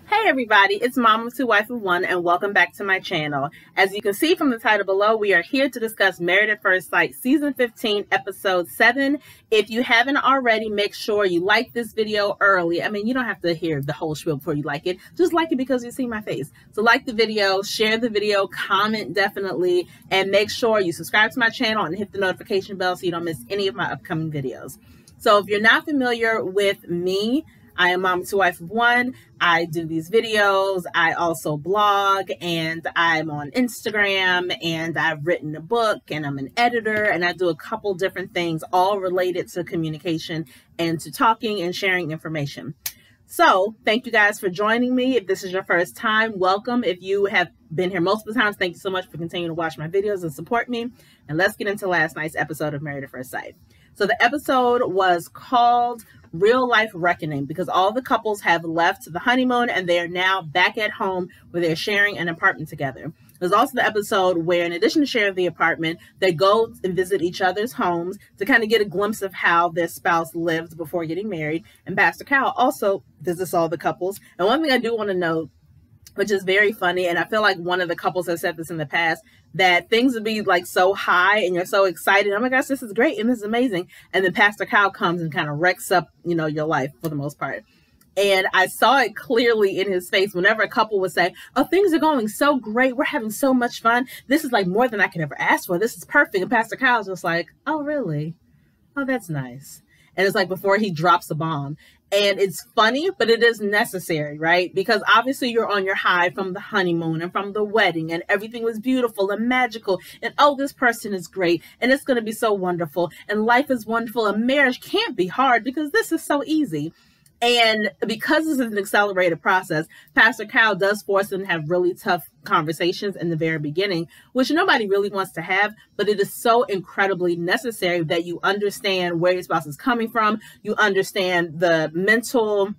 Hey everybody, it's Mom of Two, Wife of One, and welcome back to my channel. As you can see from the title below, we are here to discuss Married at First Sight Season 15, Episode 7. If you haven't already, make sure you like this video early. I mean, you don't have to hear the whole spiel before you like it. Just like it because you see my face. So like the video, share the video, comment definitely, and make sure you subscribe to my channel and hit the notification bell so you don't miss any of my upcoming videos. So if you're not familiar with me, I am Mom of Two, Wife of One. I do these videos. I also blog, and I'm on Instagram, and I've written a book, and I'm an editor, and I do a couple different things all related to communication and to talking and sharing information. So thank you guys for joining me. If this is your first time, welcome. If you have been here multiple times, thank you so much for continuing to watch my videos and support me. And let's get into last night's episode of Married at First Sight. So the episode was called Real Life Reckoning because all the couples have left the honeymoon and they are now back at home where they're sharing an apartment together. There's also the episode where, in addition to sharing the apartment, they go and visit each other's homes to kind of get a glimpse of how their spouse lived before getting married. And Pastor Cal also visits all the couples. And one thing I do want to note, which is very funny, and I feel like one of the couples has said this in the past, that things would be like so high and you're so excited. Oh my gosh, this is great and this is amazing. And then Pastor Kyle comes and kind of wrecks up, your life for the most part. And I saw it clearly in his face whenever a couple would say, oh, things are going so great. We're having so much fun. This is like more than I could ever ask for. This is perfect. And Pastor Kyle's just like, oh, really? Oh, that's nice. And it's like before he drops the bomb. And it's funny, but it is necessary, right? Because obviously you're on your high from the honeymoon and from the wedding and everything was beautiful and magical. And oh, this person is great. And it's going to be so wonderful. And life is wonderful. And marriage can't be hard because this is so easy. And because this is an accelerated process, Pastor Kyle does force them to have really tough conversations in the very beginning, which nobody really wants to have, but it is so incredibly necessary that you understand where your spouse is coming from. You understand the mental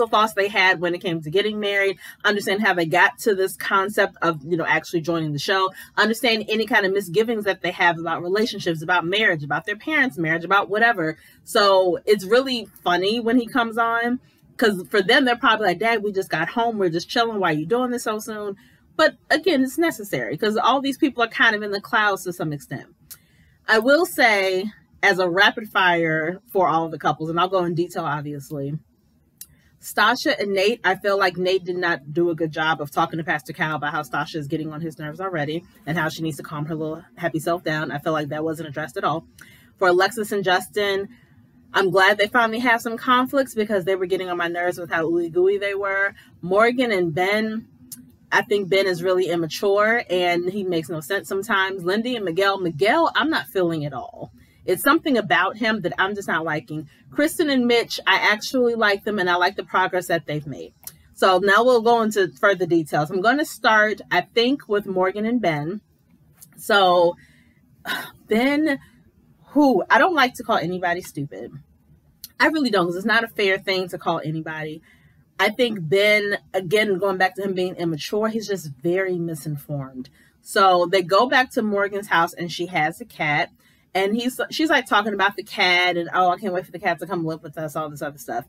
thoughts they had when it came to getting married, understand how they got to this concept of, actually joining the show, understand any kind of misgivings that they have about relationships, about marriage, about their parents' marriage, about whatever. So it's really funny when he comes on because for them, they're probably like, Dad, we just got home. We're just chilling. Why are you doing this so soon? But again, it's necessary because all these people are kind of in the clouds to some extent. I will say as a rapid fire for all of the couples, and I'll go in detail, obviously, Stasha and Nate, I feel like Nate did not do a good job of talking to Pastor Cal about how Stasha is getting on his nerves already and how she needs to calm her little happy self down. I feel like that wasn't addressed at all. For Alexis and Justin, I'm glad they finally have some conflicts because they were getting on my nerves with how ooey gooey they were. Morgan and Ben, I think Ben is really immature and he makes no sense sometimes. Lindy and Miguel, I'm not feeling at all. It's something about him that I'm just not liking. Kristen and Mitch, I actually like them and I like the progress that they've made. So now we'll go into further details. I'm going to start, I think, with Morgan and Ben. So Ben, who I don't like to call anybody stupid. I really don't, because it's not a fair thing to call anybody. I think Ben, again, going back to him being immature, he's just very misinformed. So they go back to Morgan's house and she has a cat. And she's like talking about the cat and, oh, I can't wait for the cat to come live with us, all this other stuff.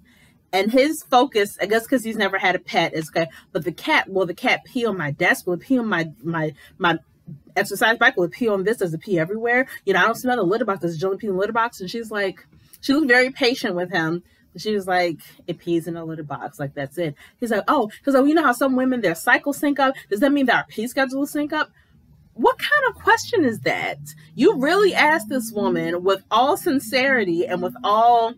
And his focus, I guess because he's never had a pet, is okay. But the cat pee on my desk? Will it pee on my exercise bike? Will it pee on this? Does it pee everywhere? I don't smell the litter box. Does it only pee in the litter box? And she's like, she looked very patient with him. She was like, it pees in a litter box. Like, that's it. He's like, oh, because you know how some women, their cycles sync up? Does that mean that our pee schedules sync up? What kind of question is that? You really asked this woman with all sincerity and with all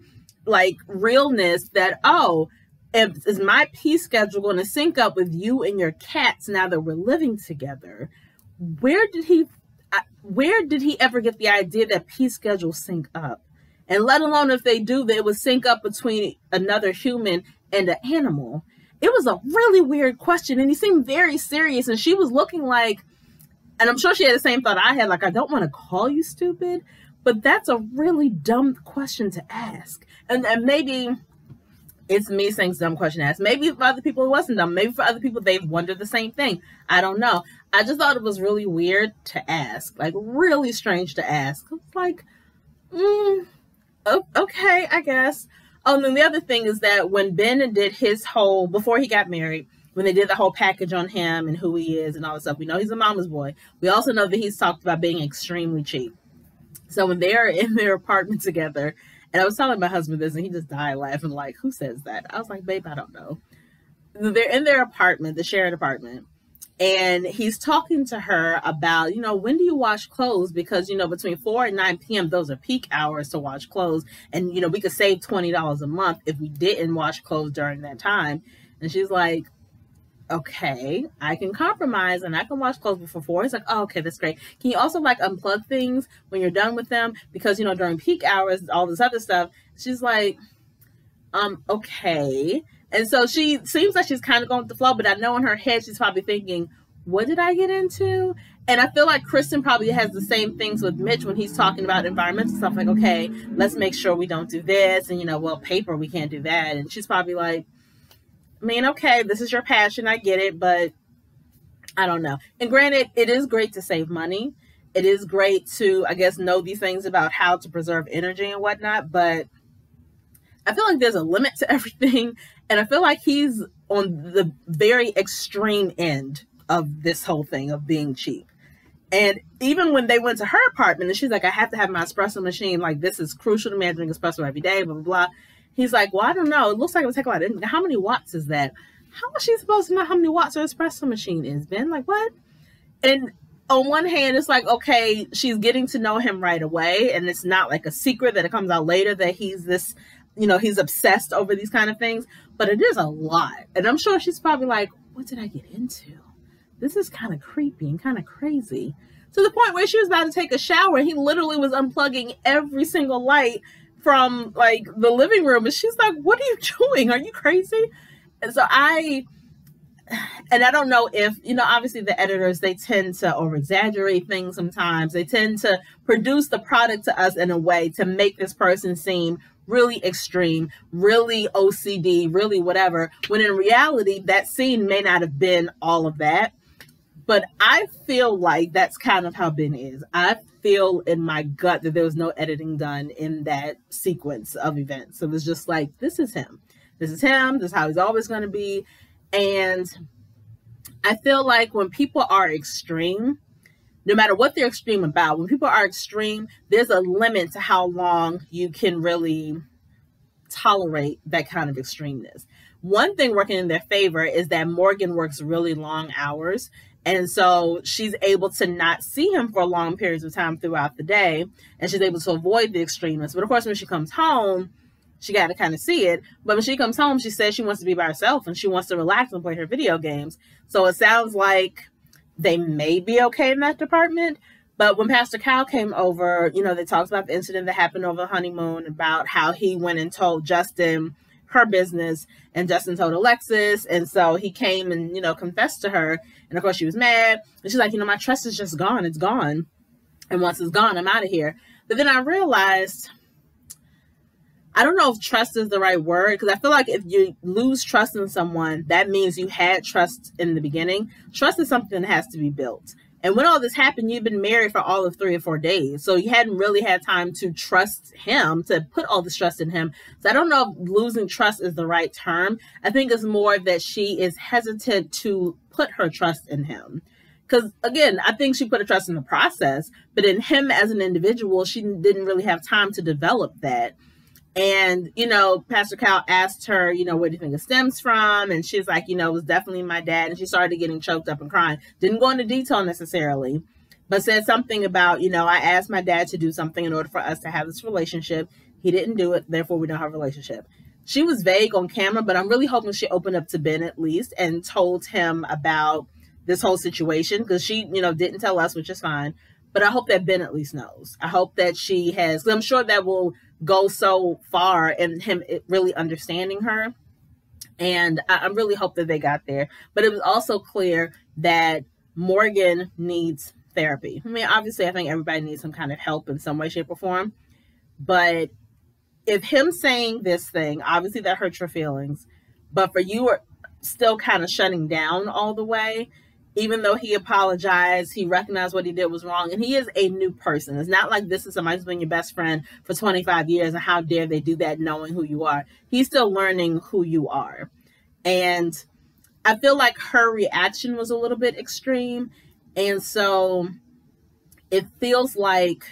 realness that, oh, is my pee schedule going to sync up with you and your cats now that we're living together? Where did he ever get the idea that pee schedules sync up? And let alone if they do, that it would sync up between another human and an animal. It was a really weird question. And he seemed very serious. And she was looking like, and I'm sure she had the same thought I had, like, I don't want to call you stupid, but that's a really dumb question to ask. And maybe it's me saying it's a dumb question to ask. Maybe for other people it wasn't dumb. Maybe for other people they've wondered the same thing. I don't know. I just thought it was really weird to ask, like really strange to ask. It's like, okay, I guess. Oh, and then the other thing is that when Ben did his whole, before he got married, when they did the whole package on him and who he is and all this stuff, we know he's a mama's boy. We also know that he's talked about being extremely cheap. So when they're in their apartment together, and I was telling my husband this, and he just died laughing, like, who says that? I was like, babe, I don't know. They're in their apartment, the shared apartment, and he's talking to her about, when do you wash clothes? Because, between 4 and 9 p.m., those are peak hours to wash clothes. And, we could save $20 a month if we didn't wash clothes during that time. And she's like, okay, I can compromise and I can wash clothes before 4. He's like, oh, okay, that's great. Can you also unplug things when you're done with them? Because, during peak hours, all this other stuff. She's like, okay. And so she seems like she's kind of going with the flow, but I know in her head, she's probably thinking, what did I get into? And I feel like Kristen probably has the same things with Mitch when he's talking about environmental stuff. Like, okay, let's make sure we don't do this. And, paper, we can't do that. And she's probably like, okay, this is your passion. I get it, but I don't know. And granted, it is great to save money. It is great to, I guess, know these things about how to preserve energy and whatnot. But I feel like there's a limit to everything. And I feel like he's on the very extreme end of this whole thing of being cheap. And even when they went to her apartment and she's like, I have to have my espresso machine. Like, this is crucial to me. I drink espresso every day, blah, blah, blah. He's like, well, I don't know. It looks like it would take a lot. How many watts is that? How is she supposed to know how many watts her espresso machine is, Ben? Like, what? And on one hand, it's like, okay, she's getting to know him right away. And it's not like a secret that it comes out later that he's this, he's obsessed over these kind of things. But it is a lot. And I'm sure she's probably like, what did I get into? This is kind of creepy and kind of crazy. To the point where she was about to take a shower. And he literally was unplugging every single light from the living room. And she's like, what are you doing? Are you crazy? And so I don't know if, obviously the editors, they tend to over exaggerate things sometimes. They tend to produce the product to us in a way to make this person seem really extreme, really OCD, really whatever, when in reality, that scene may not have been all of that. But I feel like that's kind of how Ben is. I feel in my gut that there was no editing done in that sequence of events. So it was just like, this is him. This is him. This is how he's always going to be. And I feel like when people are extreme, no matter what they're extreme about, when people are extreme, there's a limit to how long you can really tolerate that kind of extremeness. One thing working in their favor is that Morgan works really long hours. And so she's able to not see him for long periods of time throughout the day. And she's able to avoid the extremeness. But of course, when she comes home, she got to kind of see it. But when she comes home, she says she wants to be by herself and she wants to relax and play her video games. So it sounds like they may be okay in that department. But when Pastor Cal came over, they talked about the incident that happened over the honeymoon, about how he went and told Justin her business and Justin told Alexis. And so he came and, confessed to her. And of course she was mad. And she's like, my trust is just gone. It's gone. And once it's gone, I'm out of here. But then I realized, I don't know if trust is the right word, because I feel like if you lose trust in someone, that means you had trust in the beginning. Trust is something that has to be built. And when all this happened, you've been married for all of 3 or 4 days. So you hadn't really had time to trust him, to put all this trust in him. So I don't know if losing trust is the right term. I think it's more that she is hesitant to put her trust in him. Because, again, I think she put her trust in the process. But in him as an individual, she didn't really have time to develop that. And, Pastor Cal asked her, where do you think it stems from? And she's like, it was definitely my dad. And she started getting choked up and crying. Didn't go into detail necessarily, but said something about, I asked my dad to do something in order for us to have this relationship. He didn't do it. Therefore, we don't have a relationship. She was vague on camera, but I'm really hoping she opened up to Ben at least and told him about this whole situation, because she, didn't tell us, which is fine. But I hope that Ben at least knows. I hope that she has, because I'm sure that will go so far in him really understanding her. And I really hope that they got there. But it was also clear that Morgan needs therapy. I mean, obviously, I think everybody needs some kind of help in some way, shape, or form. But if him saying this thing, obviously that hurts your feelings. But for you still kind of shutting down all the way, even though he apologized, he recognized what he did was wrong, and he is a new person. It's not like this is somebody who's been your best friend for 25 years, and how dare they do that knowing who you are. He's still learning who you are. And I feel like her reaction was a little bit extreme, and so it feels like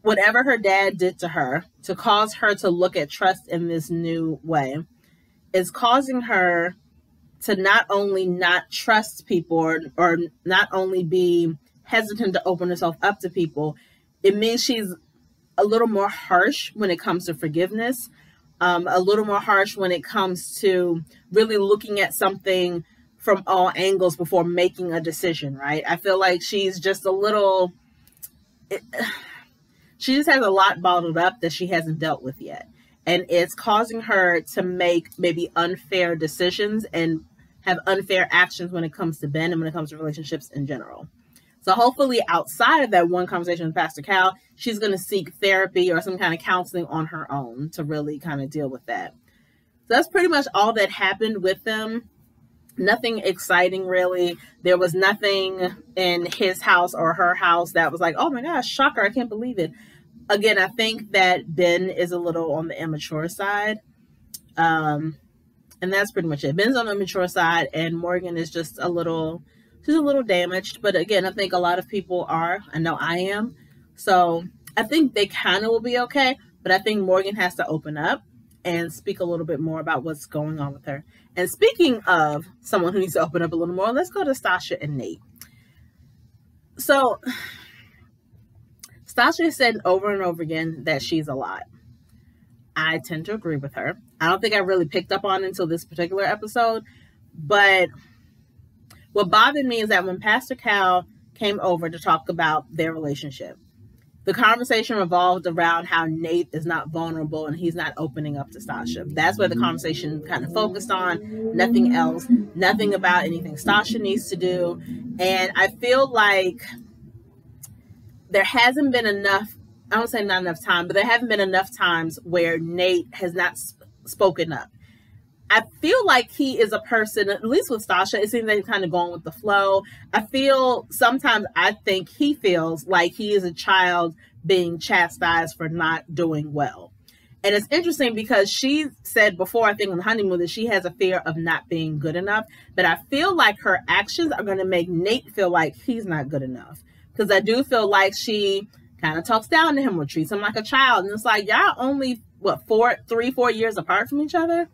whatever her dad did to her to cause her to look at trust in this new way is causing her to not only not trust people or not only be hesitant to open herself up to people. It means she's a little more harsh when it comes to forgiveness, a little more harsh when it comes to really looking at something from all angles before making a decision, right? I feel like she's just a little, she just has a lot bottled up that she hasn't dealt with yet. And it's causing her to make maybe unfair decisions and have unfair actions when it comes to Ben and when it comes to relationships in general. So hopefully outside of that one conversation with Pastor Cal, she's going to seek therapy or some kind of counseling on her own to really kind of deal with that. So that's pretty much all that happened with them. Nothing exciting, really. There was nothing in his house or her house that was like, oh my gosh, shocker, I can't believe it. Again, I think that Ben is a little on the immature side. And that's pretty much it. Ben's on the mature side, and Morgan is just she's a little damaged. But again, I think a lot of people are. I know I am. So I think they kind of will be okay. But I think Morgan has to open up and speak a little bit more about what's going on with her. And speaking of someone who needs to open up a little more, let's go to Stasha and Nate. So Stasha has said over and over again that she's a lot. I tend to agree with her. I don't think I really picked up on it until this particular episode. But what bothered me is that when Pastor Cal came over to talk about their relationship, the conversation revolved around how Nate is not vulnerable and he's not opening up to Stasha. That's where the conversation kind of focused on. Nothing else. Nothing about anything Stasha needs to do. And I feel like there hasn't been enough, I don't say not enough time, but there haven't been enough times where Nate has not spoken up. I feel like he is a person, at least with Stasha, it seems like he's kind of going with the flow. I think he feels like he is a child being chastised for not doing well. And it's interesting because she said before, I think on the honeymoon, that she has a fear of not being good enough. But I feel like her actions are going to make Nate feel like he's not good enough. Because I do feel like she kind of talks down to him or treats him like a child. And it's like, y'all only, 4 years apart from each other?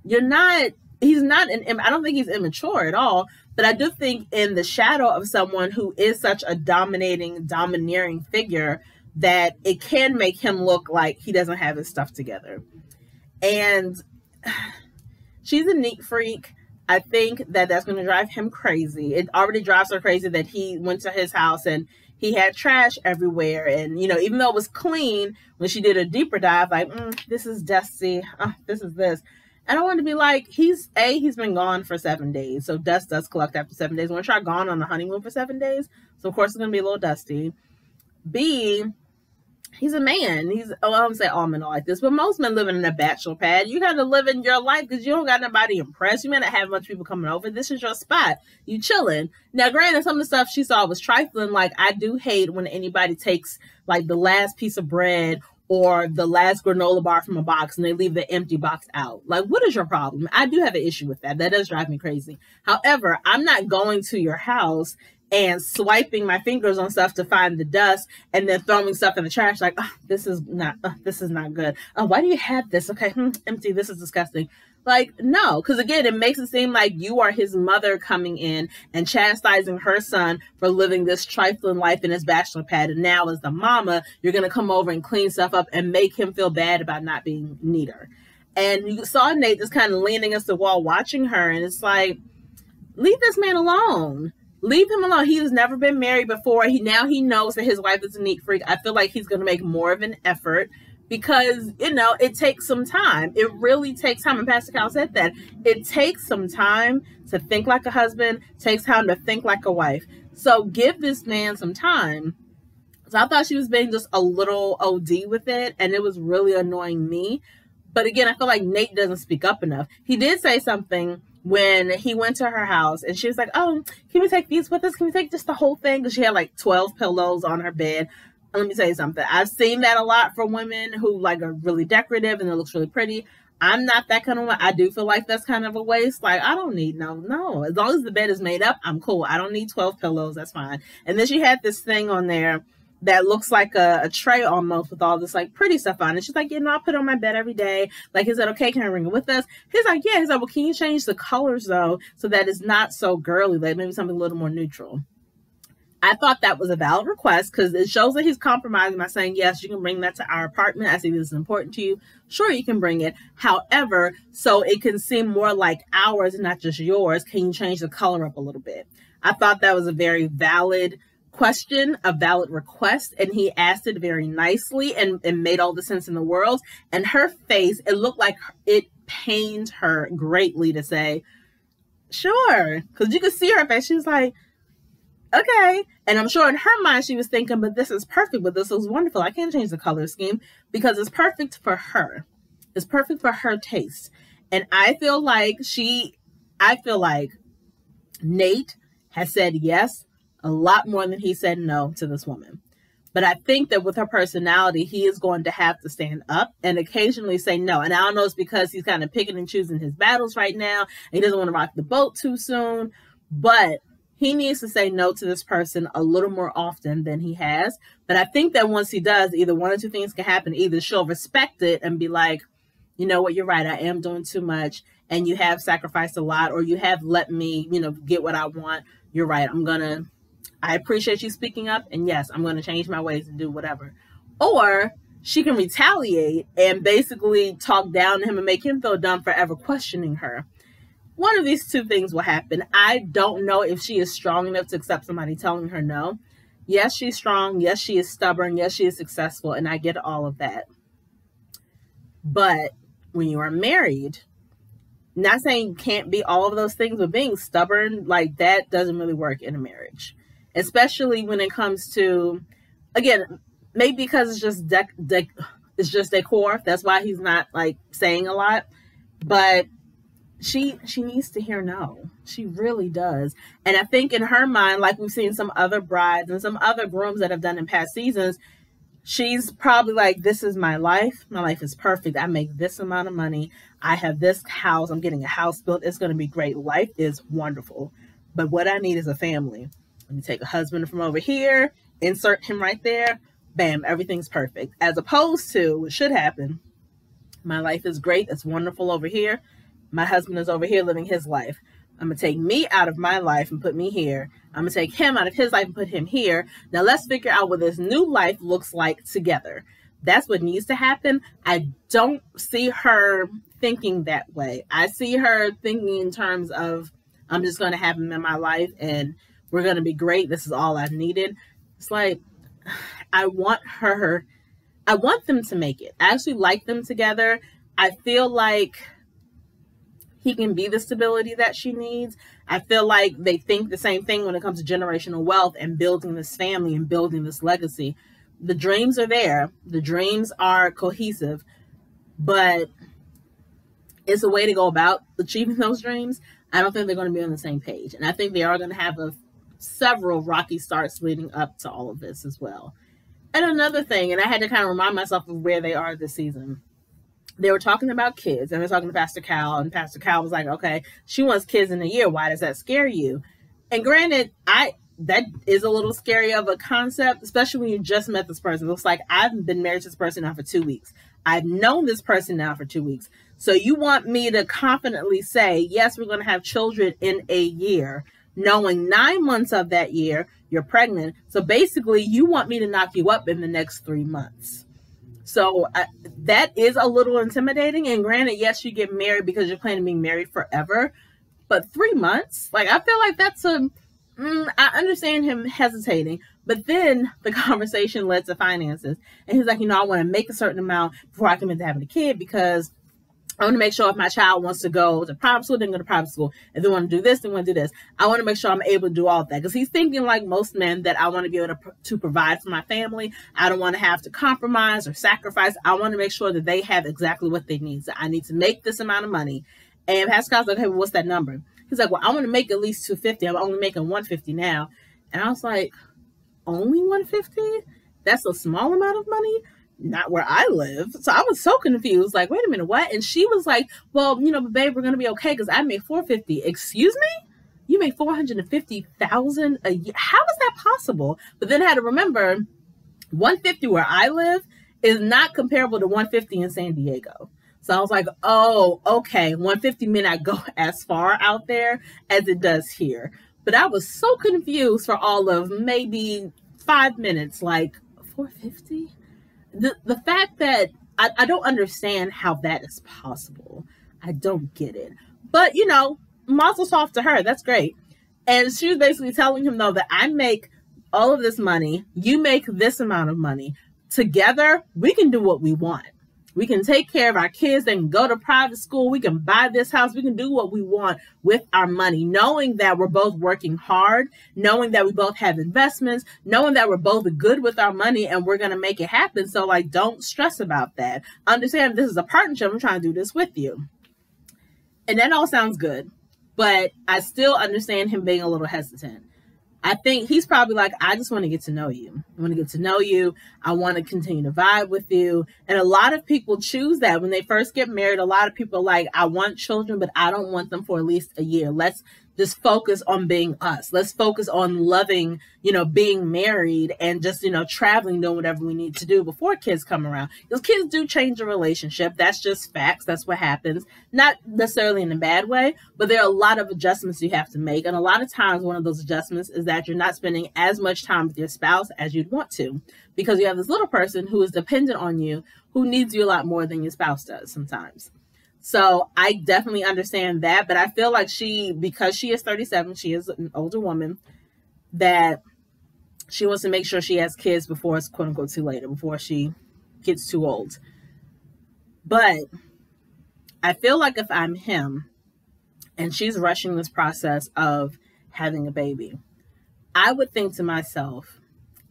I don't think he's immature at all, but I do think in the shadow of someone who is such a domineering figure that it can make him look like he doesn't have his stuff together. And she's a neat freak. I think that that's going to drive him crazy. It already drives her crazy that he went to his house and he had trash everywhere. And, even though it was clean, when she did a deeper dive, like, this is dusty. This is this. And I wanted to be like, he's been gone for 7 days. So dust does collect after 7 days. We're gone on the honeymoon for 7 days. So of course it's going to be a little dusty. B, he's a man. I don't say all men are like this, but most men living in a bachelor pad. You got to live in your life because you don't got nobody to impress. You may not have much people coming over. This is your spot. You chilling. Now, granted, some of the stuff she saw was trifling. Like, I do hate when anybody takes like the last piece of bread or the last granola bar from a box and they leave the empty box out. Like, what is your problem? I do have an issue with that. That does drive me crazy. However, I'm not going to your house and swiping my fingers on stuff to find the dust and then throwing stuff in the trash like, this is not good. Why do you have this? Okay, empty. This is disgusting. Like, no, because again, it makes it seem like you are his mother coming in and chastising her son for living this trifling life in his bachelor pad. And now as the mama, you're going to come over and clean stuff up and make him feel bad about not being neater. And you saw Nate just kind of leaning against the wall watching her. And it's like, leave this man alone. Leave him alone. He has never been married before. Now he knows that his wife is a neat freak. I feel like he's going to make more of an effort because, it takes some time. It really takes time. And Pastor Cal said that. It takes some time to think like a husband. It takes time to think like a wife. So give this man some time. So I thought she was being just a little OD with it. And it was really annoying me. But again, I feel like Nate doesn't speak up enough. He did say something when he went to her house and she was like, oh, can we take these with us? Can we take just the whole thing? Because she had like 12 pillows on her bed. And let me tell you something. I've seen that a lot for women who like are really decorative and it looks really pretty. I'm not that kind of one. I do feel like that's kind of a waste. Like, I don't need no. As long as the bed is made up, I'm cool. I don't need 12 pillows. That's fine. And then she had this thing on there that looks like a tray almost with all this like pretty stuff on it. She's like, I'll put it on my bed every day. Like, is that okay? Can I bring it with us? He's like, yeah. He's like, well, can you change the colors though, so that it's not so girly, like maybe something a little more neutral? I thought that was a valid request because it shows that he's compromising by saying, yes, you can bring that to our apartment. I see this is important to you. Sure, you can bring it. However, so it can seem more like ours and not just yours, can you change the color up a little bit? I thought that was a very valid question, a valid request, and he asked it very nicely and made all the sense in the world. And her face, it looked like it pained her greatly to say, sure, because you could see her face. She was like, okay. And I'm sure in her mind she was thinking, but this is perfect, but this is wonderful. I can't change the color scheme because it's perfect for her. It's perfect for her taste. And I feel like Nate has said yes a lot more than he said no to this woman. But I think that with her personality, he is going to have to stand up and occasionally say no. And I don't know, it's because he's kind of picking and choosing his battles right now. And he doesn't want to rock the boat too soon. But he needs to say no to this person a little more often than he has. But I think that once he does, either one or two things can happen. Either she'll respect it and be like, you know what, you're right, I am doing too much. And you have sacrificed a lot, or you have let me, get what I want. You're right. I appreciate you speaking up. And yes, I'm going to change my ways and do whatever. Or she can retaliate and basically talk down to him and make him feel dumb for ever questioning her. One of these two things will happen. I don't know if she is strong enough to accept somebody telling her no. Yes, she's strong. Yes, she is stubborn. Yes, she is successful. And I get all of that. But when you are married, not saying you can't be all of those things, but being stubborn like that doesn't really work in a marriage. Especially when it comes to, again, maybe because it's just it's just decor. That's why he's not like saying a lot. But she needs to hear no. She really does. And I think in her mind, like we've seen some other brides and some other grooms that have done in past seasons, she's probably like, this is my life. My life is perfect. I make this amount of money. I have this house. I'm getting a house built. It's going to be great. Life is wonderful. But what I need is a family. Let me take a husband from over here, insert him right there. Bam, everything's perfect. As opposed to what should happen. My life is great. It's wonderful over here. My husband is over here living his life. I'm going to take me out of my life and put me here. I'm going to take him out of his life and put him here. Now let's figure out what this new life looks like together. That's what needs to happen. I don't see her thinking that way. I see her thinking in terms of, I'm just going to have him in my life and we're going to be great. This is all I've needed. It's like, I want them to make it. I actually like them together. I feel like he can be the stability that she needs. I feel like they think the same thing when it comes to generational wealth and building this family and building this legacy. The dreams are there. The dreams are cohesive, but it's a way to go about achieving those dreams. I don't think they're going to be on the same page. And I think they are going to have several rocky starts leading up to all of this as well. And another thing, and I had to kind of remind myself of where they are this season. They were talking about kids, and they're talking to Pastor Cal, and Pastor Cal was like, okay, she wants kids in a year. Why does that scare you? And granted, that is a little scary of a concept, especially when you just met this person. It looks like I've been married to this person now for 2 weeks. I've known this person now for 2 weeks. So you want me to confidently say, yes, we're going to have children in a year, knowing 9 months of that year, you're pregnant. So basically, you want me to knock you up in the next 3 months. So that is a little intimidating. And granted, yes, you get married because you're planning on being married forever. But 3 months, like, I feel like that's I understand him hesitating. But then the conversation led to finances. And he's like, I want to make a certain amount before I commit to having a kid because I want to make sure if my child wants to go to private school, they can go to private school. If they want to do this, they want to do this. I want to make sure I'm able to do all of that. Because he's thinking like most men that I want to be able to provide for my family. I don't want to have to compromise or sacrifice. I want to make sure that they have exactly what they need. So I need to make this amount of money. And Pascal's like, okay, well, what's that number? He's like, well, I want to make at least 250. I'm only making 150 now. And I was like, only 150? That's a small amount of money? Not where I live. So I was so confused. Like, wait a minute, what? And she was like, well, you know, but babe, we're going to be okay because I make 450. Excuse me? You make 450,000 a year? How is that possible? But then I had to remember 150 where I live is not comparable to 150 in San Diego. So I was like, oh, okay, 150 may not go as far out there as it does here. But I was so confused for all of maybe 5 minutes, like 450? The fact that I don't understand how that is possible. I don't get it. But, you know, mazel tov to her. That's great. And she was basically telling him, though, that I make all of this money. You make this amount of money. Together, we can do what we want. We can take care of our kids. They can go to private school. We can buy this house. We can do what we want with our money, knowing that we're both working hard, knowing that we both have investments, knowing that we're both good with our money and we're going to make it happen. So, like, don't stress about that. Understand this is a partnership. I'm trying to do this with you. And that all sounds good, but I still understand him being a little hesitant. I think he's probably like, I just want to get to know you. I want to get to know you. I want to continue to vibe with you. And a lot of people choose that when they first get married. A lot of people are like, I want children, but I don't want them for at least a year. Let's just focus on being us. Let's focus on loving, you know, being married and just, you know, traveling, doing whatever we need to do before kids come around. Because kids do change a relationship. That's just facts. That's what happens. Not necessarily in a bad way, but there are a lot of adjustments you have to make. And a lot of times one of those adjustments is that you're not spending as much time with your spouse as you'd want to, because you have this little person who is dependent on you, who needs you a lot more than your spouse does sometimes. So I definitely understand that, but I feel like because she is 37, she is an older woman, that she wants to make sure she has kids before it's quote unquote too late, or before she gets too old. But I feel like if I'm him and she's rushing this process of having a baby, I would think to myself,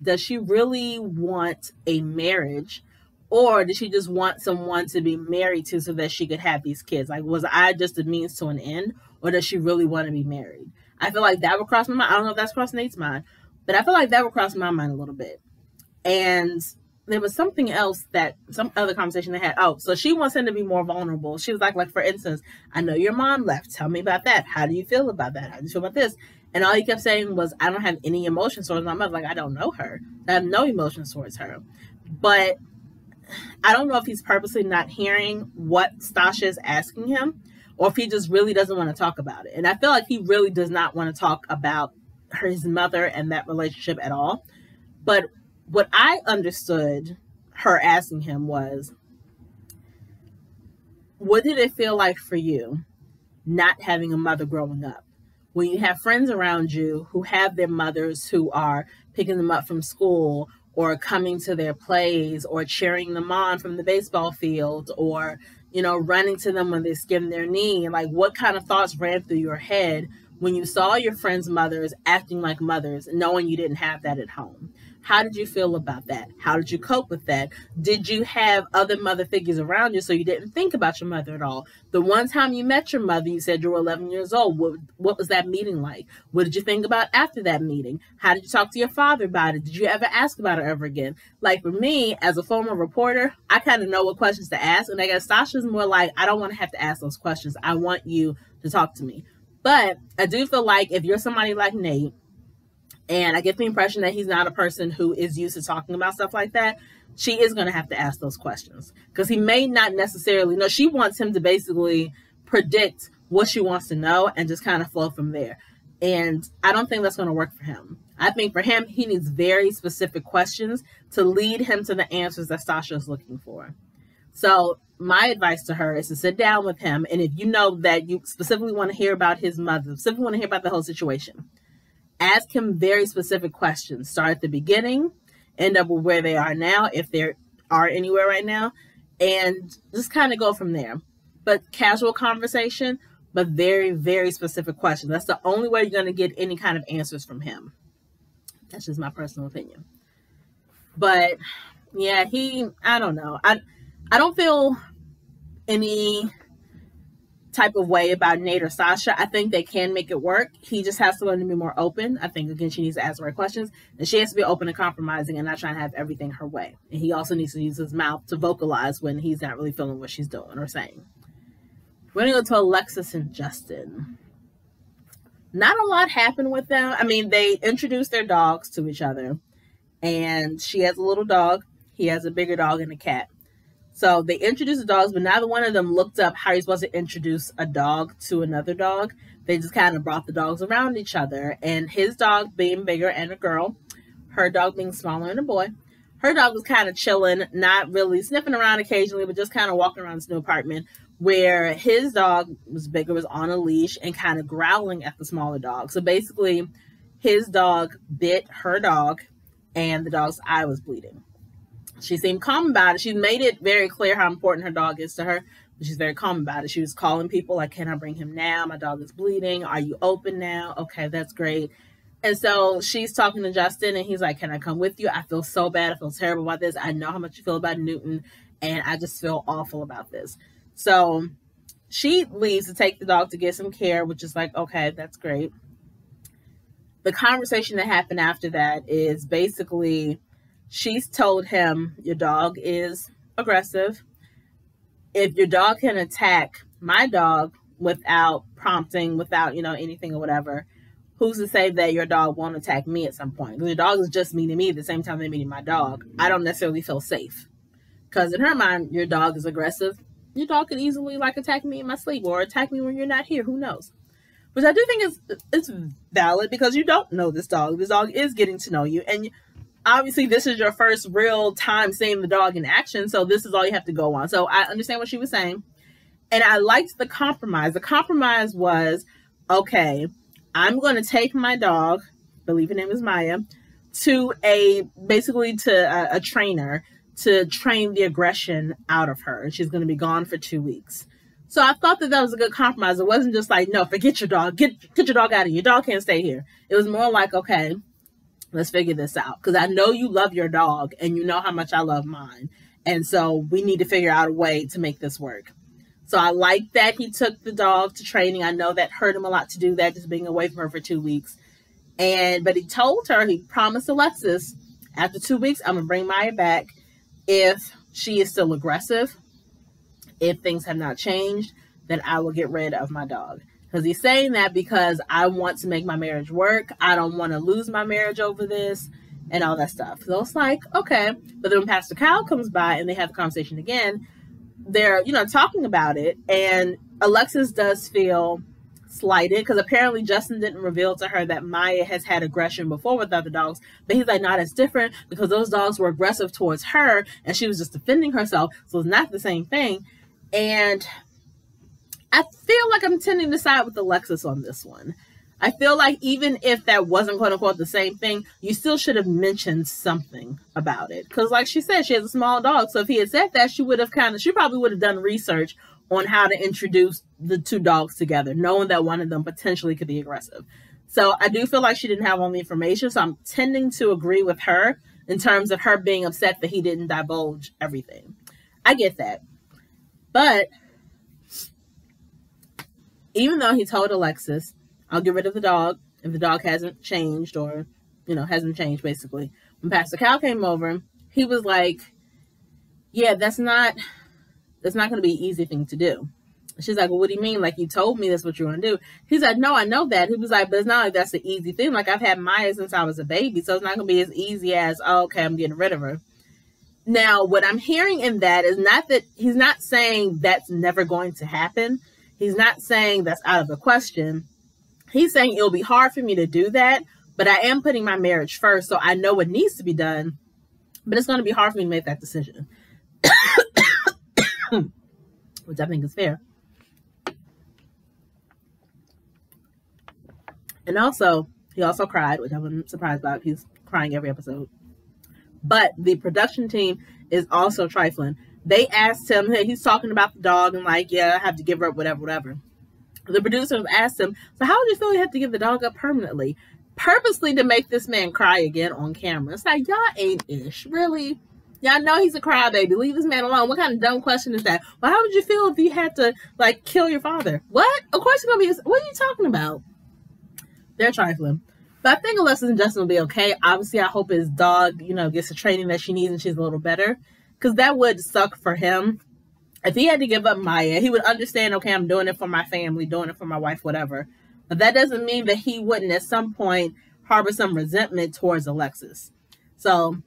does she really want a marriage? Or did she just want someone to be married to so that she could have these kids? Like, was I just a means to an end? Or does she really want to be married? I feel like that would cross my mind. I don't know if that's crossed Nate's mind, but I feel like that would cross my mind a little bit. And there was something else some other conversation they had. Oh, so she wants him to be more vulnerable. She was like, for instance, I know your mom left. Tell me about that. How do you feel about that? How do you feel about this? And all he kept saying was, I don't have any emotions towards my mother. Like, I don't know her. I have no emotions towards her. But I don't know if he's purposely not hearing what Stasha is asking him, or if he just really doesn't want to talk about it. And I feel like he really does not want to talk about his mother and that relationship at all. But what I understood her asking him was, what did it feel like for you not having a mother growing up? When you have friends around you who have their mothers who are picking them up from school, or coming to their plays, or cheering them on from the baseball field, or, you know, running to them when they skin their knee. And like, what kind of thoughts ran through your head when you saw your friends' mothers acting like mothers, knowing you didn't have that at home? How did you feel about that? How did you cope with that? Did you have other mother figures around you so you didn't think about your mother at all? The one time you met your mother, you said you were 11 years old. What was that meeting like? What did you think about after that meeting? How did you talk to your father about it? Did you ever ask about it ever again? Like, for me, as a former reporter, I kind of know what questions to ask. And I guess Sasha's more like, I don't want to have to ask those questions. I want you to talk to me. But I do feel like if you're somebody like Nate, and I get the impression that he's not a person who is used to talking about stuff like that, she is going to have to ask those questions, because he may not necessarily know. She wants him to basically predict what she wants to know and just kind of flow from there. And I don't think that's going to work for him. I think for him, he needs very specific questions to lead him to the answers that Sasha is looking for. So my advice to her is to sit down with him. And if you know that you specifically want to hear about his mother, specifically want to hear about the whole situation, ask him very specific questions. Start at the beginning, end up with where they are now, if they are anywhere right now, and just kind of go from there. But casual conversation, but very, very specific questions. That's the only way you're going to get any kind of answers from him. That's just my personal opinion. But yeah, I don't know. I don't feel any type of way about Nate or Sasha. I think they can make it work. He just has to learn to be more open. I think, again, she needs to ask the right questions, and she has to be open and compromising and not trying to have everything her way. And he also needs to use his mouth to vocalize when he's not really feeling what she's doing or saying. We're going to go to Alexis and Justin. Not a lot happened with them. I mean, they introduced their dogs to each other, and she has a little dog. He has a bigger dog and a cat. So they introduced the dogs, but neither one of them looked up how you're supposed to introduce a dog to another dog. They just kind of brought the dogs around each other. And his dog being bigger and a girl, her dog being smaller and a boy, her dog was kind of chilling, not really sniffing around occasionally, but just kind of walking around this new apartment, where his dog was bigger, was on a leash and kind of growling at the smaller dog. So basically, his dog bit her dog, and the dog's eye was bleeding. She seemed calm about it. She made it very clear how important her dog is to her, but she's very calm about it. She was calling people like, can I bring him now? My dog is bleeding. Are you open now? Okay, that's great. And so she's talking to Justin, and he's like, can I come with you? I feel so bad. I feel terrible about this. I know how much you feel about Newton, and I just feel awful about this. So she leaves to take the dog to get some care, which is like, okay, that's great. The conversation that happened after that is basically, she's told him, your dog is aggressive. If your dog can attack my dog without prompting, without, anything or whatever, who's to say that your dog won't attack me at some point? Because your dog is just meeting me at the same time they're meeting my dog. I don't necessarily feel safe. Because in her mind, your dog is aggressive. Your dog could easily attack me in my sleep or attack me when you're not here. Who knows? Which I do think is valid, because you don't know this dog. This dog is getting to know you. And obviously, this is your first real time seeing the dog in action, so this is all you have to go on. So I understand what she was saying, and I liked the compromise. The compromise was, okay, I'm going to take my dog, I believe her name is Maya, to a trainer to train the aggression out of her. She's going to be gone for 2 weeks. So I thought that was a good compromise. It wasn't just like, no, forget your dog. Get your dog out of here. Your dog can't stay here. It was more like, okay, let's figure this out, because I know you love your dog and you know how much I love mine. And so we need to figure out a way to make this work. So I like that he took the dog to training. I know that hurt him a lot to do that, just being away from her for 2 weeks. But he told her, he promised Alexis, after 2 weeks, I'm going to bring Maya back if she is still aggressive. If things have not changed, then I will get rid of my dog. Because he's saying that because I want to make my marriage work. I don't want to lose my marriage over this and all that stuff. So it's like, okay. But then when Pastor Kyle comes by and they have the conversation again, they're, talking about it. And Alexis does feel slighted, because apparently Justin didn't reveal to her that Maya has had aggression before with other dogs. But he's like, no, that's different, because those dogs were aggressive towards her and she was just defending herself. So it's not the same thing. And I feel like I'm tending to side with Alexis on this one. I feel like even if that wasn't quote unquote the same thing, you still should have mentioned something about it. Because like she said, she has a small dog. So if he had said that, she probably would have done research on how to introduce the two dogs together, knowing that one of them potentially could be aggressive. So I do feel like she didn't have all the information. So I'm tending to agree with her in terms of her being upset that he didn't divulge everything. I get that. But even though he told Alexis, I'll get rid of the dog if the dog hasn't changed, or, hasn't changed, basically. When Pastor Cal came over, he was like, yeah, that's not going to be an easy thing to do. She's like, well, what do you mean? Like, you told me that's what you're going to do. He's like, no, I know that. He was like, but it's not like that's the easy thing. Like, I've had Maya since I was a baby, so it's not going to be as easy as, oh, okay, I'm getting rid of her. Now, what I'm hearing in that is not that he's not saying that's never going to happen. He's not saying that's out of the question. He's saying it'll be hard for me to do that, but I am putting my marriage first, so I know what needs to be done, but it's going to be hard for me to make that decision, which I think is fair. And also, he also cried, which I wasn't surprised about. He's crying every episode. But the production team is also trifling. They asked him, hey, he's talking about the dog and like, yeah, I have to give her up, whatever. The producers asked him, so how would you feel you have to give the dog up purposely to make this man cry again on camera? It's like, y'all ain't ish. Really? Y'all know he's a crybaby. Leave this man alone. What kind of dumb question is that? Well, how would you feel if you had to, like, kill your father? What? Of course you're going to be... What are you talking about? They're trifling. But I think Alexis and Justin will be okay. Obviously, I hope his dog, you know, gets the training that she needs and she's a little better. Because that would suck for him. If he had to give up Maya, he would understand, okay, I'm doing it for my family, doing it for my wife, whatever. But that doesn't mean that he wouldn't at some point harbor some resentment towards Alexis. So,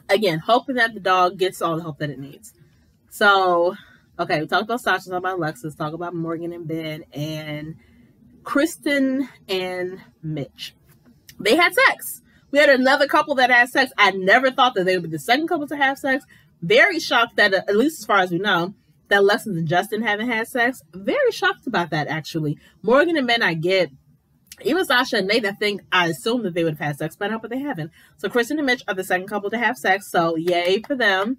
again, hoping that the dog gets all the help that it needs. So, okay, we talked about Sasha, talked about Alexis, talked about Morgan and Ben, and Kristen and Mitch. They had sex. We had another couple that had sex. I never thought that they would be the second couple to have sex. Very shocked that, at least as far as we know, that Alexis and Justin haven't had sex. Very shocked about that, actually. Morgan and Ben, I get. Even Sasha and Nate, I assume that they would have had sex by now, but they haven't. So Kristen and Mitch are the second couple to have sex. So yay for them.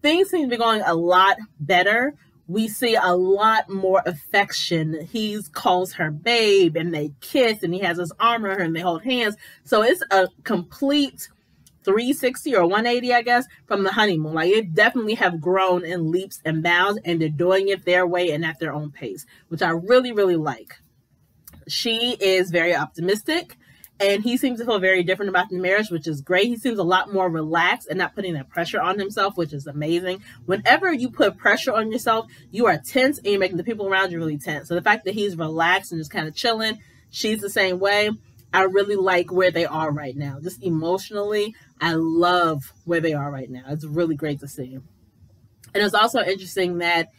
Things seem to be going a lot better. We see a lot more affection. He calls her babe and they kiss and he has his arm around her and they hold hands. So it's a complete 360 or 180, I guess, from the honeymoon. Like, it definitely have grown in leaps and bounds, and they're doing it their way and at their own pace, which I really, really like. She is very optimistic, and he seems to feel very different about the marriage, which is great. He seems a lot more relaxed and not putting that pressure on himself, which is amazing. Whenever you put pressure on yourself, you are tense and you're making the people around you really tense. So the fact that he's relaxed and just kind of chilling, she's the same way. I really like where they are right now. Just emotionally, I love where they are right now. It's really great to see. And it's also interesting that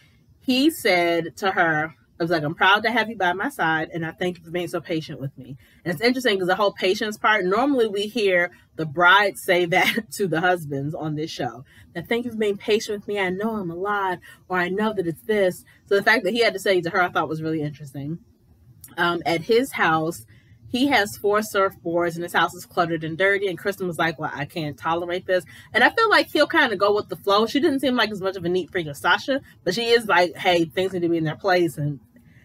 he said to her, I was like, I'm proud to have you by my side, and I thank you for being so patient with me. And it's interesting because the whole patience part, normally we hear the bride say that to the husbands on this show. That thank you for being patient with me. I know I'm a lot, or I know that it's this. So the fact that he had to say to her, I thought was really interesting. At his house, he has 4 surfboards and his house is cluttered and dirty. And Kristen was like, well, I can't tolerate this. And I feel like he'll kind of go with the flow. She didn't seem like as much of a neat freak as Sasha, but she is like, hey, things need to be in their place. And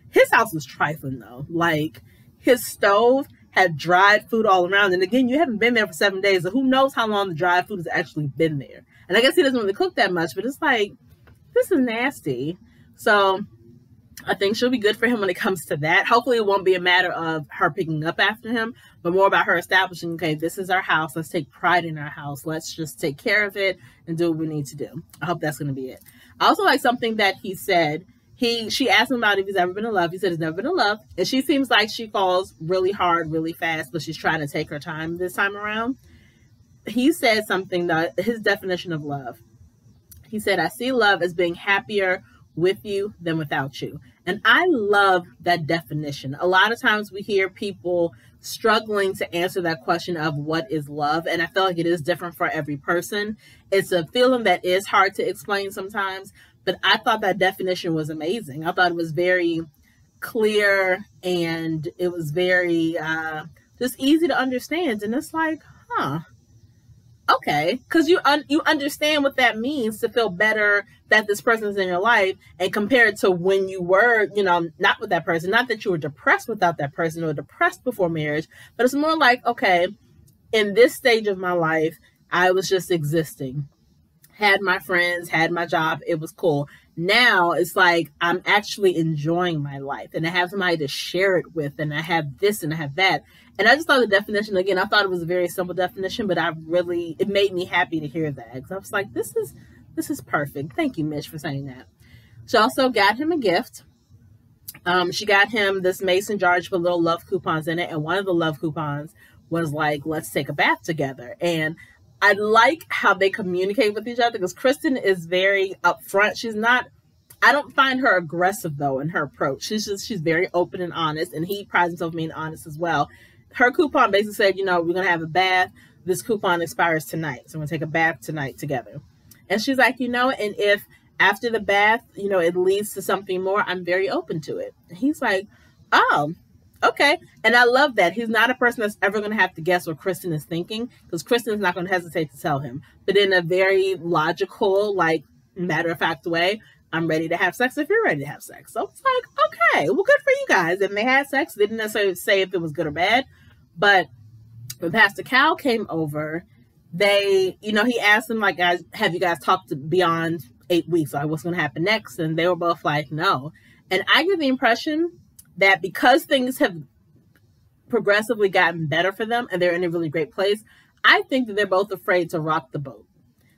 his house was trifling though. Like, his stove had dried food all around. And again, you haven't been there for 7 days. So who knows how long the dried food has actually been there. And I guess he doesn't really cook that much, but it's like, this is nasty. So I think she'll be good for him when it comes to that. Hopefully it won't be a matter of her picking up after him, but more about her establishing, okay, this is our house. Let's take pride in our house. Let's just take care of it and do what we need to do. I hope that's going to be it. I also like something that he said. She asked him about if he's ever been in love. He said he's never been in love. And she seems like she falls really hard, really fast, but she's trying to take her time this time around. He said something that his definition of love. He said, I see love as being happier with you than without you. And I love that definition. A lot of times we hear people struggling to answer that question of what is love. And I feel like it is different for every person. It's a feeling that is hard to explain sometimes, but I thought that definition was amazing. I thought it was very clear and it was very just easy to understand. And it's like, huh. Okay, because you understand what that means to feel better that this person is in your life, and compared to when you were, not with that person. Not that you were depressed without that person or depressed before marriage, but it's more like, okay, in this stage of my life, I was just existing. Had my friends, had my job, it was cool. Now it's like I'm actually enjoying my life and I have somebody to share it with, and I have this and I have that. And I just thought the definition, again, I thought it was a very simple definition, but it made me happy to hear that. Because I was like, this is perfect. Thank you, Mitch, for saying that. She also got him a gift. She got him this mason jar with little love coupons in it. And one of the love coupons was like, let's take a bath together. And I like how they communicate with each other, because Kristen is very upfront. I don't find her aggressive though in her approach. She's very open and honest, and he prides himself being honest as well. Her coupon basically said, we're going to have a bath. This coupon expires tonight. So we're going to take a bath tonight together. And she's like, and if after the bath, it leads to something more, I'm very open to it. And he's like, oh, okay. And I love that. He's not a person that's ever going to have to guess what Kristen is thinking, because Kristen is not going to hesitate to tell him. But in a very logical, matter-of-fact way, I'm ready to have sex if you're ready to have sex. So it's like, okay, well, good for you guys. And they had sex. They didn't necessarily say if it was good or bad. But when Pastor Cal came over, he asked them, like, guys, have you guys talked beyond 8 weeks? Like, what's going to happen next? And they were both like, no. And I get the impression that because things have progressively gotten better for them and they're in a really great place, I think that they're both afraid to rock the boat.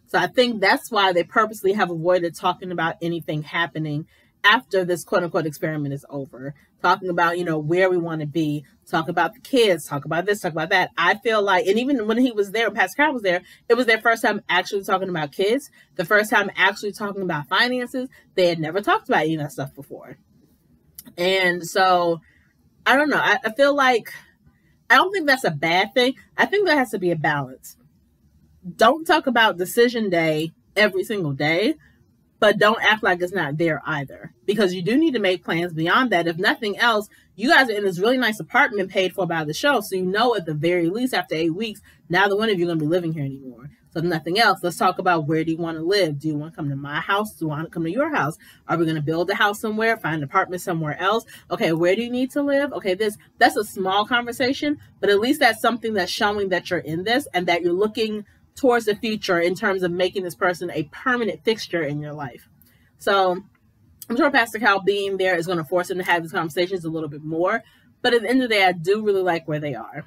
So I think that's why they purposely have avoided talking about anything happening after this quote-unquote experiment is over. Talking about, where we want to be, talk about the kids, talk about this, talk about that. I feel like, and even when he was there, when Pastor Carl was there, it was their first time actually talking about kids, the first time actually talking about finances. They had never talked about any of that stuff before. And so, I don't know. I feel like, I don't think that's a bad thing. I think there has to be a balance. Don't talk about decision day every single day, but don't act like it's not there either, because you do need to make plans beyond that. If nothing else, you guys are in this really nice apartment paid for by the show, so at the very least after 8 weeks, neither one of you are going to be living here anymore. So if nothing else, let's talk about, where do you want to live? Do you want to come to my house? Do you want to come to your house? Are we going to build a house somewhere, find an apartment somewhere else? Okay, where do you need to live? Okay, that's a small conversation, but at least that's something that's showing that you're in this and that you're looking towards the future in terms of making this person a permanent fixture in your life. So I'm sure Pastor Cal being there is going to force him to have these conversations a little bit more. But at the end of the day, I do really like where they are.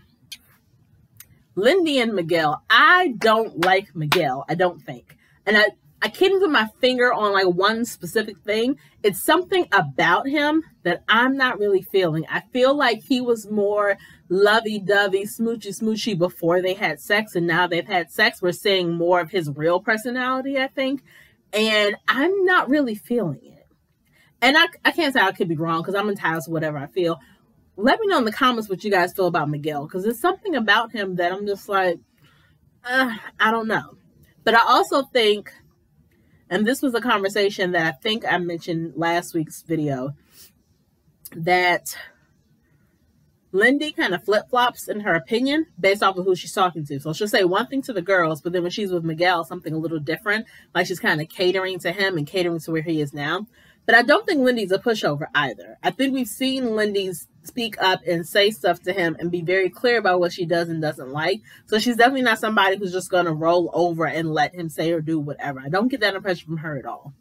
Lindy and Miguel. I don't like Miguel, I don't think. And I can't even put my finger on like one specific thing. It's something about him that I'm not really feeling. I feel like he was more lovey-dovey, smoochy before they had sex, and now they've had sex, we're seeing more of his real personality, I think. And I'm not really feeling it. And I can't say I could be wrong, because I'm entitled to whatever I feel. Let me know in the comments what you guys feel about Miguel, because there's something about him that I'm just like, I don't know. But I also think, and this was a conversation that I think I mentioned last week's video, that Lindy kind of flip-flops in her opinion based off of who she's talking to. So she'll say one thing to the girls, but then when she's with Miguel, something a little different. Like she's kind of catering to him and catering to where he is now. But I don't think Lindy's a pushover either. I think we've seen Lindy speak up and say stuff to him and be very clear about what she does and doesn't like. So she's definitely not somebody who's just going to roll over and let him say or do whatever. I don't get that impression from her at all.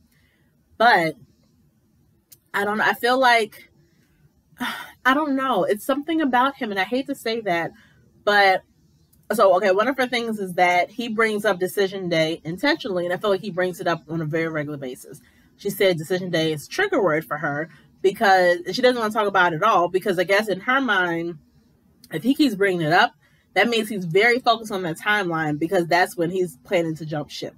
But I don't know. I feel like, I don't know. It's something about him, and I hate to say that, but so, okay, one of her things is that he brings up decision day intentionally, and I feel like he brings it up on a very regular basis. She said decision day is a trigger word for her because she doesn't want to talk about it at all, because I guess in her mind, if he keeps bringing it up, that means he's very focused on that timeline, because that's when he's planning to jump ship.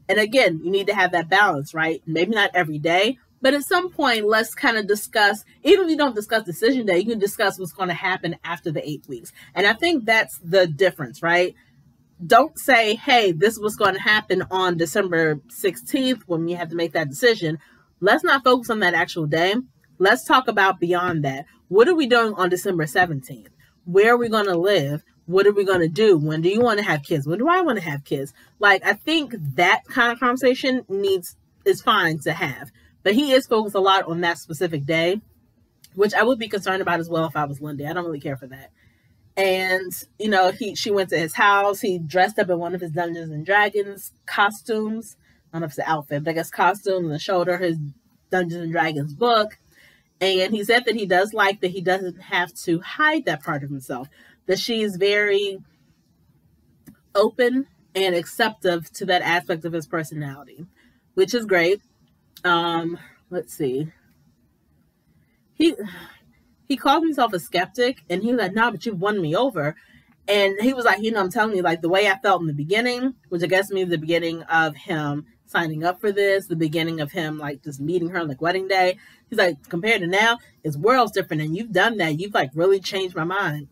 And again, you need to have that balance, right? Maybe not every day, but at some point, let's kind of discuss, even if you don't discuss decision day, you can discuss what's going to happen after the 8 weeks. And I think that's the difference, right? Don't say, hey, this was going to happen on December 16th when you have to make that decision. Let's not focus on that actual day. Let's talk about beyond that. What are we doing on December 17th? Where are we going to live? What are we going to do? When do you want to have kids? When do I want to have kids? Like, I think that kind of conversation is fine to have. But he is focused a lot on that specific day, which I would be concerned about as well if I was Lindy. I don't really care for that. And, she went to his house. He dressed up in one of his Dungeons and Dragons costumes. I don't know if it's an outfit, but I guess costume, and showed her his Dungeons and Dragons book. And he said that he does like that he doesn't have to hide that part of himself. That she's very open and acceptive to that aspect of his personality, which is great. Let's see. He called himself a skeptic, and he was like, no, but you've won me over. And he was like, I'm telling you, like, the way I felt in the beginning, which I guess means the beginning of him signing up for this, the beginning of him, like, just meeting her on like wedding day. He's like, compared to now, his world's different, and you've done that. You've, like, really changed my mind.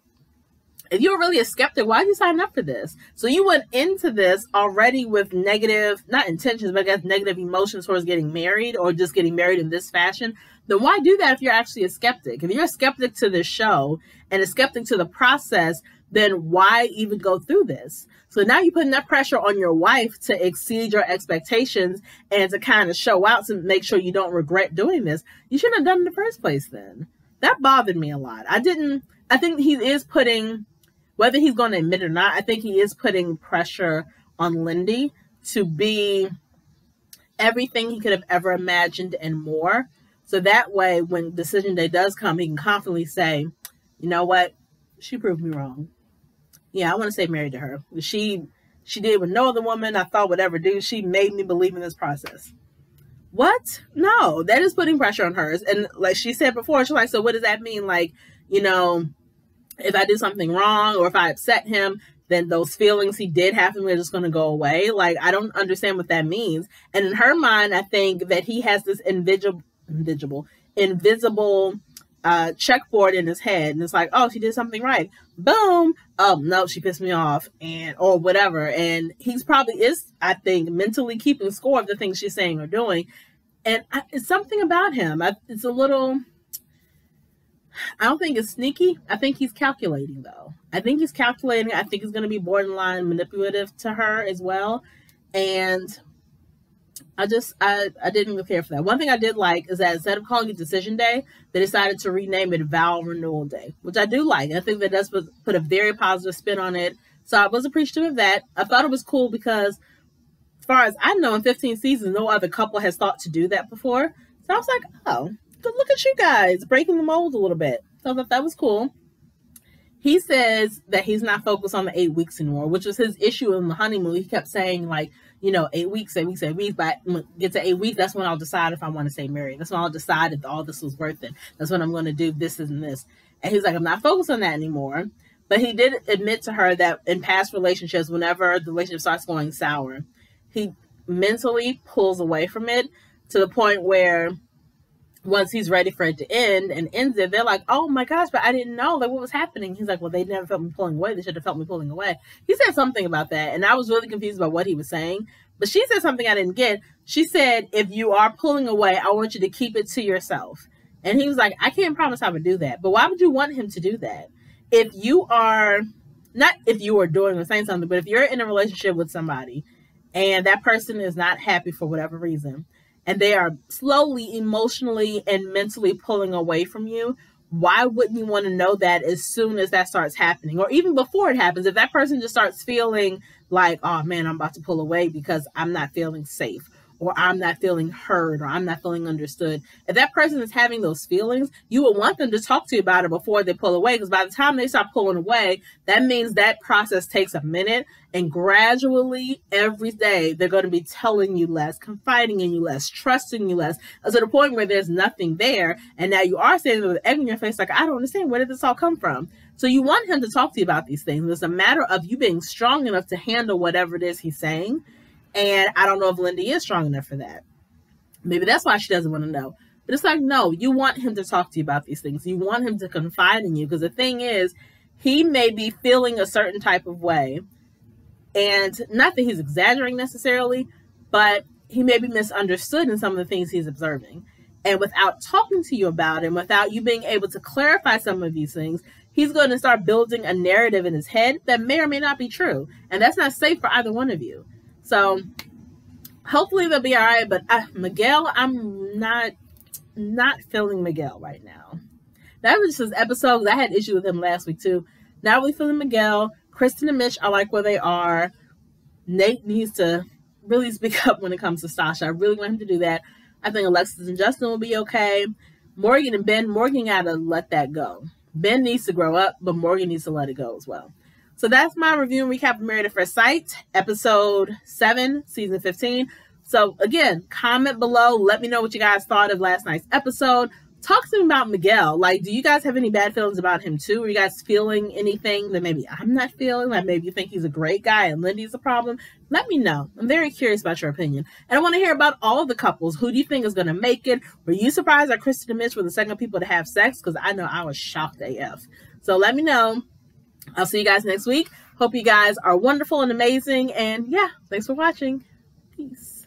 If you were really a skeptic, why did you sign up for this? So you went into this already with negative, not intentions, but I guess negative emotions towards getting married, or just getting married in this fashion. Then why do that if you're actually a skeptic? If you're a skeptic to this show and a skeptic to the process, then why even go through this? So now you're putting that pressure on your wife to exceed your expectations and to kind of show out to make sure you don't regret doing this. You shouldn't have done it in the first place then. That bothered me a lot. I think he is putting whether he's going to admit it or not, I think he is putting pressure on Lindy to be everything he could have ever imagined and more. So that way, when decision day does come, he can confidently say, you know what? She proved me wrong. Yeah, I want to stay married to her. She did what no other woman I thought would ever do. She made me believe in this process. What? No, that is putting pressure on hers. And like she said before, she's like, so what does that mean? Like, you know, if I did something wrong or if I upset him, then those feelings he did have for me are just going to go away. Like, I don't understand what that means. And in her mind, I think that he has this invisible checkboard in his head. And it's like, oh, she did something right. Boom. Oh, no, she pissed me off or whatever. And he's probably is, I think, mentally keeping score of the things she's saying or doing. And it's something about him. It's a little... I don't think it's sneaky. I think he's calculating, though. I think he's calculating. I think he's going to be borderline manipulative to her as well. And I didn't really care for that. One thing I did like is that instead of calling it Decision Day, they decided to rename it Vow Renewal Day, which I do like. I think that does put a very positive spin on it. So I was appreciative of that. I thought it was cool because, as far as I know, in 15 seasons, no other couple has thought to do that before. So I was like, oh, look at you guys breaking the mold a little bit. So I thought that was cool. He says that he's not focused on the 8 weeks anymore, which was his issue in the honeymoon. He kept saying, like, you know, 8 weeks, 8 weeks, 8 weeks. But when I get to 8 weeks, that's when I'll decide if I want to stay married. That's when I'll decide if all this was worth it. That's when I'm going to do this and this. And he's like, I'm not focused on that anymore. But he did admit to her that in past relationships, whenever the relationship starts going sour, he mentally pulls away from it to the point where once he's ready for it to end and ends it, they're like, oh my gosh, but I didn't know, like, what was happening. He's like, well, they never felt me pulling away. They should have felt me pulling away. He said something about that, and I was really confused about what he was saying. But she said something I didn't get. She said, if you are pulling away, I want you to keep it to yourself. And he was like, I can't promise I would do that. But why would you want him to do that? If you are, not if you are doing or saying something, but if you're in a relationship with somebody and that person is not happy for whatever reason, and they are slowly, emotionally, and mentally pulling away from you, why wouldn't you want to know that as soon as that starts happening? Or even before it happens, if that person just starts feeling like, oh man, I'm about to pull away because I'm not feeling safe, or I'm not feeling heard, or I'm not feeling understood. If that person is having those feelings, you would want them to talk to you about it before they pull away, because by the time they start pulling away, that means that process takes a minute, and gradually, every day, they're going to be telling you less, confiding in you less, trusting you less, to the point where there's nothing there, and now you are standing there with egg in your face like, I don't understand, where did this all come from? So you want him to talk to you about these things. It's a matter of you being strong enough to handle whatever it is he's saying. And I don't know if Lindy is strong enough for that. Maybe that's why she doesn't want to know. But it's like, no, you want him to talk to you about these things. You want him to confide in you. Because the thing is, he may be feeling a certain type of way. And not that he's exaggerating necessarily, but he may be misunderstood in some of the things he's observing. And without talking to you about it, and without you being able to clarify some of these things, he's going to start building a narrative in his head that may or may not be true. And that's not safe for either one of you. So hopefully they'll be all right. But Miguel, I'm not feeling Miguel right now. That was just his episode, because I had issue with him last week too. Not really feeling Miguel. Kristen and Mitch, I like where they are. Nate needs to really speak up when it comes to Stasha. I really want him to do that. I think Alexis and Justin will be okay. Morgan and Ben, Morgan got to let that go. Ben needs to grow up, but Morgan needs to let it go as well. So that's my review and recap of Married at First Sight, episode 7, season 15. So again, comment below. Let me know what you guys thought of last night's episode. Talk to me about Miguel. Like, do you guys have any bad feelings about him too? Are you guys feeling anything that maybe I'm not feeling? Like maybe you think he's a great guy and Lindy's a problem? Let me know. I'm very curious about your opinion. And I want to hear about all of the couples. Who do you think is going to make it? Were you surprised that Kristen and Mitch were the second people to have sex? Because I know I was shocked AF. So let me know. I'll see you guys next week. Hope you guys are wonderful and amazing. And yeah, thanks for watching. Peace.